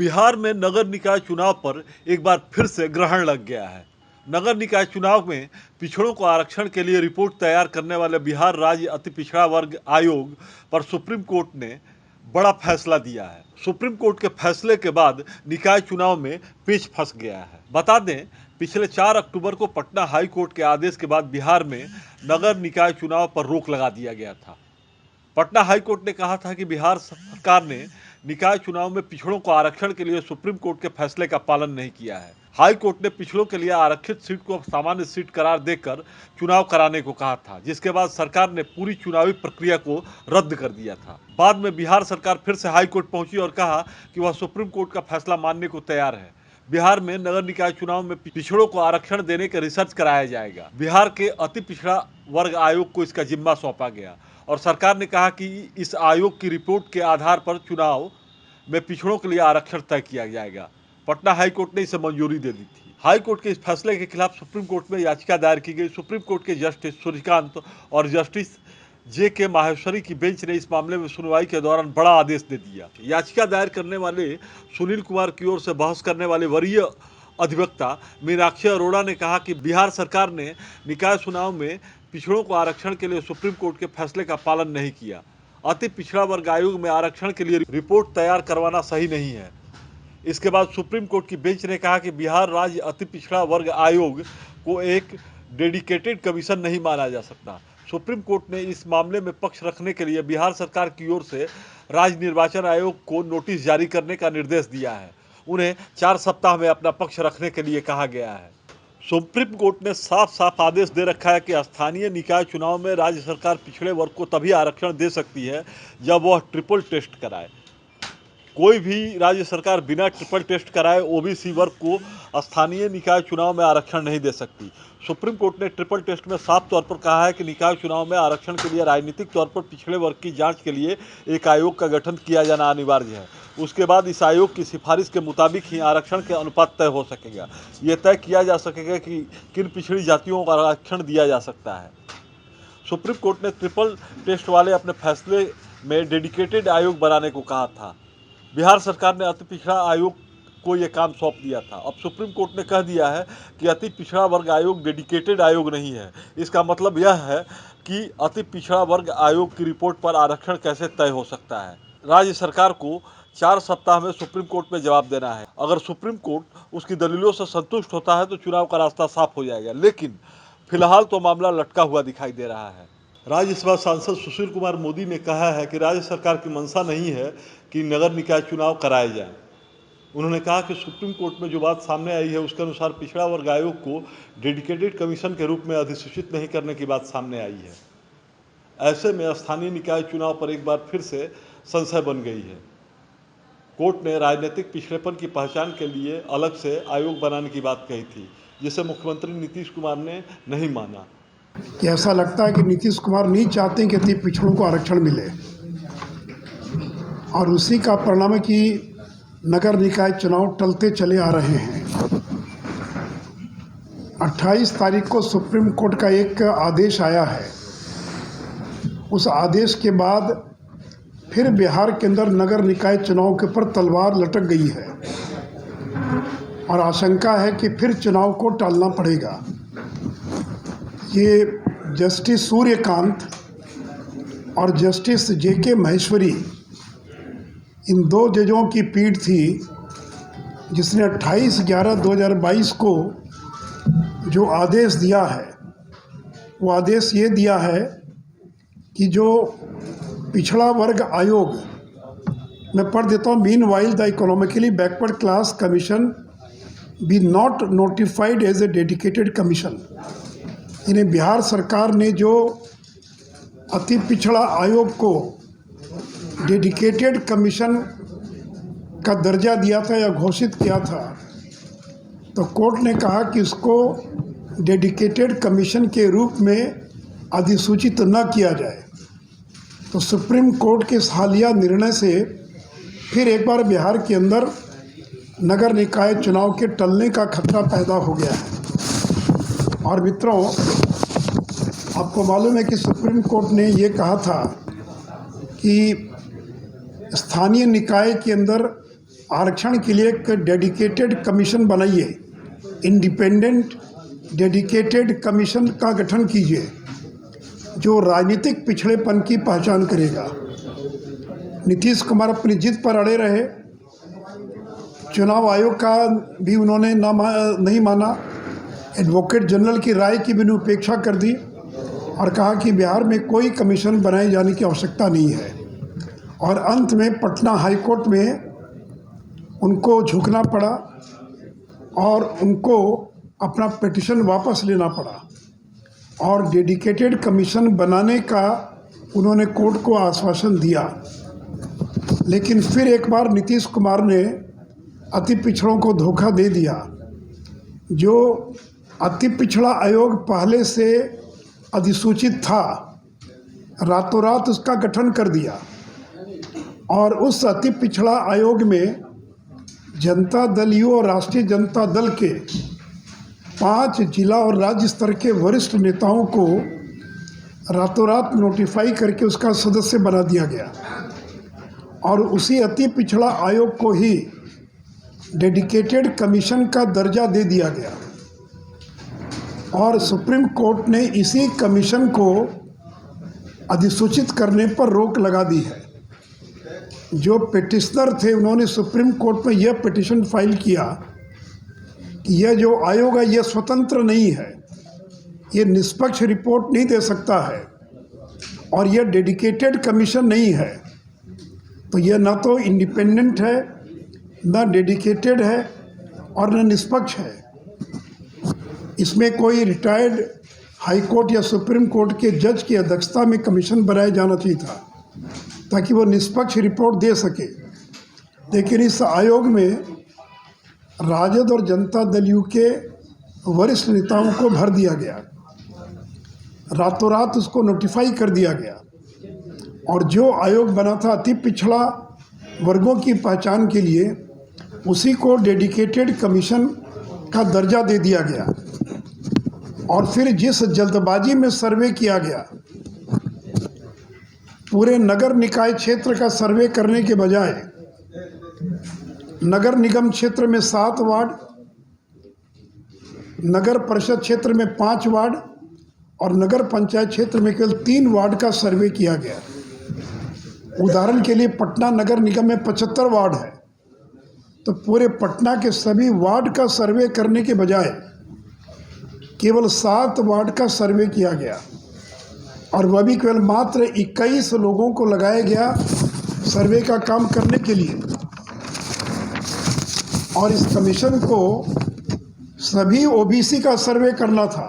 बिहार में नगर निकाय चुनाव पर एक बार फिर से ग्रहण लग गया है। नगर निकाय चुनाव में पिछड़ों को आरक्षण के लिए रिपोर्ट तैयार करने वाले बिहार राज्य अति पिछड़ा वर्ग आयोग पर सुप्रीम कोर्ट ने बड़ा फैसला दिया है। सुप्रीम कोर्ट के फैसले के बाद निकाय चुनाव में पेच फंस गया है। बता दें, पिछले 4 अक्टूबर को पटना हाई कोर्ट के आदेश के बाद बिहार में नगर निकाय चुनाव पर रोक लगा दिया गया था। पटना हाई कोर्ट ने कहा था कि बिहार सरकार ने निकाय चुनाव में पिछड़ों को आरक्षण के लिए सुप्रीम कोर्ट के फैसले का पालन नहीं किया है। हाई कोर्ट ने पिछड़ों के लिए आरक्षित सीट को सामान्य सीट करार देकर चुनाव कराने को कहा था, जिसके बाद सरकार ने पूरी चुनावी प्रक्रिया को रद्द कर दिया था। बाद में बिहार सरकार फिर से हाई कोर्ट पहुंची और कहा कि वह सुप्रीम कोर्ट का फैसला मानने को तैयार है। बिहार में नगर निकाय चुनाव में पिछड़ों को आरक्षण देने का रिसर्च कराया जाएगा। बिहार के अति पिछड़ा वर्ग आयोग को इसका जिम्मा सौंपा गया और सरकार ने कहा कि इस आयोग की रिपोर्ट के आधार पर चुनाव में पिछड़ों के लिए आरक्षण तय किया जाएगा। पटना हाई कोर्ट ने इसे मंजूरी दे दी थी। हाई कोर्ट के इस फैसले के खिलाफ सुप्रीम कोर्ट में याचिका दायर की गई। सुप्रीम कोर्ट के जस्टिस सूर्यकांत और जस्टिस JK माहेश्वरी की बेंच ने इस मामले में सुनवाई के दौरान बड़ा आदेश दे दिया। याचिका दायर करने वाले सुनील कुमार की ओर से बहस करने वाले वरीय अधिवक्ता मीनाक्षी अरोड़ा ने कहा कि बिहार सरकार ने निकाय चुनाव में पिछड़ों को आरक्षण के लिए सुप्रीम कोर्ट के फैसले का पालन नहीं किया। अति पिछड़ा वर्ग आयोग में आरक्षण के लिए रिपोर्ट तैयार करवाना सही नहीं है। इसके बाद सुप्रीम कोर्ट की बेंच ने कहा कि बिहार राज्य अति पिछड़ा वर्ग आयोग को एक डेडिकेटेड कमीशन नहीं माना जा सकता। सुप्रीम कोर्ट ने इस मामले में पक्ष रखने के लिए बिहार सरकार की ओर से राज्य निर्वाचन आयोग को नोटिस जारी करने का निर्देश दिया है। उन्हें 4 सप्ताह में अपना पक्ष रखने के लिए कहा गया है। सुप्रीम कोर्ट ने साफ साफ आदेश दे रखा है कि स्थानीय निकाय चुनाव में राज्य सरकार पिछड़े वर्ग को तभी आरक्षण दे सकती है जब वह ट्रिपल टेस्ट कराए। कोई भी राज्य सरकार बिना ट्रिपल टेस्ट कराए OBC वर्ग को स्थानीय निकाय चुनाव में आरक्षण नहीं दे सकती। सुप्रीम कोर्ट ने ट्रिपल टेस्ट में साफ तौर पर कहा है कि निकाय चुनाव में आरक्षण के लिए राजनीतिक तौर पर पिछड़े वर्ग की जांच के लिए एक आयोग का गठन किया जाना अनिवार्य है। उसके बाद इस आयोग की सिफारिश के मुताबिक ही आरक्षण के अनुपात तय हो सकेगा। ये तय किया जा सकेगा कि किन पिछड़ी जातियों को आरक्षण दिया जा सकता है। सुप्रीम कोर्ट ने ट्रिपल टेस्ट वाले अपने फैसले में डेडिकेटेड आयोग बनाने को कहा था। बिहार सरकार ने अति पिछड़ा आयोग को यह काम सौंप दिया था। अब सुप्रीम कोर्ट ने कह दिया है कि अति पिछड़ा वर्ग आयोग डेडिकेटेड आयोग नहीं है। इसका मतलब यह है कि अति पिछड़ा वर्ग आयोग की रिपोर्ट पर आरक्षण कैसे तय हो सकता है। राज्य सरकार को 4 सप्ताह में सुप्रीम कोर्ट में जवाब देना है। अगर सुप्रीम कोर्ट उसकी दलीलों से संतुष्ट होता है तो चुनाव का रास्ता साफ हो जाएगा, लेकिन फिलहाल तो मामला लटका हुआ दिखाई दे रहा है। राज्यसभा सांसद सुशील कुमार मोदी ने कहा है कि राज्य सरकार की मंशा नहीं है कि नगर निकाय चुनाव कराए जाएं। उन्होंने कहा कि सुप्रीम कोर्ट में जो बात सामने आई है उसके अनुसार पिछड़ा वर्ग आयोग को डेडिकेटेड कमीशन के रूप में अधिसूचित नहीं करने की बात सामने आई है। ऐसे में स्थानीय निकाय चुनाव पर एक बार फिर से संशय बन गई है। कोर्ट ने राजनीतिक पिछड़ेपन की पहचान के लिए अलग से आयोग बनाने की बात कही थी, जिसे मुख्यमंत्री नीतीश कुमार ने नहीं माना। कि ऐसा लगता है कि नीतीश कुमार नहीं चाहते कि अति पिछड़ों को आरक्षण मिले और उसी का परिणाम है कि नगर निकाय चुनाव टलते चले आ रहे हैं। 28 तारीख को सुप्रीम कोर्ट का एक आदेश आया है। उस आदेश के बाद फिर बिहार के अंदर नगर निकाय चुनाव के ऊपर तलवार लटक गई है और आशंका है कि फिर चुनाव को टालना पड़ेगा। ये जस्टिस सूर्यकांत और जस्टिस JK माहेश्वरी, इन 2 जजों की पीठ थी जिसने 28/11/2022 को जो आदेश दिया है, वो आदेश ये दिया है कि जो पिछड़ा वर्ग आयोग, मैं पढ़ देता हूँ, meanwhile the economically backward class commission be not notified as a dedicated commission. इन्हें बिहार सरकार ने जो अति पिछड़ा आयोग को डेडिकेटेड कमीशन का दर्जा दिया था या घोषित किया था, तो कोर्ट ने कहा कि इसको डेडिकेटेड कमीशन के रूप में अधिसूचित न किया जाए। तो सुप्रीम कोर्ट के इस हालिया निर्णय से फिर एक बार बिहार के अंदर नगर निकाय चुनाव के टलने का खतरा पैदा हो गया है। और मित्रों, आपको मालूम है कि सुप्रीम कोर्ट ने ये कहा था कि स्थानीय निकाय के अंदर आरक्षण के लिए एक डेडिकेटेड कमीशन बनाइए, इंडिपेंडेंट डेडिकेटेड कमीशन का गठन कीजिए जो राजनीतिक पिछड़ेपन की पहचान करेगा। नीतीश कुमार अपनी जिद पर अड़े रहे, चुनाव आयोग का भी उन्होंने नहीं माना, एडवोकेट जनरल की राय की भी उपेक्षा कर दी और कहा कि बिहार में कोई कमीशन बनाए जाने की आवश्यकता नहीं है। और अंत में पटना हाईकोर्ट में उनको झुकना पड़ा और उनको अपना पिटीशन वापस लेना पड़ा और डेडिकेटेड कमीशन बनाने का उन्होंने कोर्ट को आश्वासन दिया। लेकिन फिर एक बार नीतीश कुमार ने अति पिछड़ों को धोखा दे दिया। जो अति पिछड़ा आयोग पहले से अधिसूचित था, रातों रात उसका गठन कर दिया और उस अति पिछड़ा आयोग में जनता दल यू और राष्ट्रीय जनता दल के 5 जिला और राज्य स्तर के वरिष्ठ नेताओं को रातों रात नोटिफाई करके उसका सदस्य बना दिया गया और उसी अति पिछड़ा आयोग को ही डेडिकेटेड कमीशन का दर्जा दे दिया गया। और सुप्रीम कोर्ट ने इसी कमीशन को अधिसूचित करने पर रोक लगा दी है। जो पिटिशनर थे उन्होंने सुप्रीम कोर्ट में यह पिटीशन फाइल किया कि यह जो आयोग है यह स्वतंत्र नहीं है, ये निष्पक्ष रिपोर्ट नहीं दे सकता है और यह डेडिकेटेड कमीशन नहीं है। तो यह ना तो इंडिपेंडेंट है, ना डेडिकेटेड है और न निष्पक्ष है। इसमें कोई रिटायर्ड हाई कोर्ट या सुप्रीम कोर्ट के जज की अध्यक्षता में कमीशन बनाया जाना चाहिए था ताकि वो निष्पक्ष रिपोर्ट दे सके। लेकिन इस आयोग में राजद और जनता दल यू के वरिष्ठ नेताओं को भर दिया गया, रातों रात उसको नोटिफाई कर दिया गया और जो आयोग बना था अति पिछड़ा वर्गों की पहचान के लिए, उसी को डेडिकेटेड कमीशन का दर्जा दे दिया गया। और फिर जिस जल्दबाजी में सर्वे किया गया, पूरे नगर निकाय क्षेत्र का सर्वे करने के बजाय नगर निगम क्षेत्र में 7 वार्ड, नगर परिषद क्षेत्र में 5 वार्ड और नगर पंचायत क्षेत्र में केवल 3 वार्ड का सर्वे किया गया। उदाहरण के लिए पटना नगर निगम में 75 वार्ड है, तो पूरे पटना के सभी वार्ड का सर्वे करने के बजाय केवल 7 वार्ड का सर्वे किया गया और वह भी केवल मात्र 21 लोगों को लगाया गया सर्वे का काम करने के लिए। और इस कमीशन को सभी ओबीसी का सर्वे करना था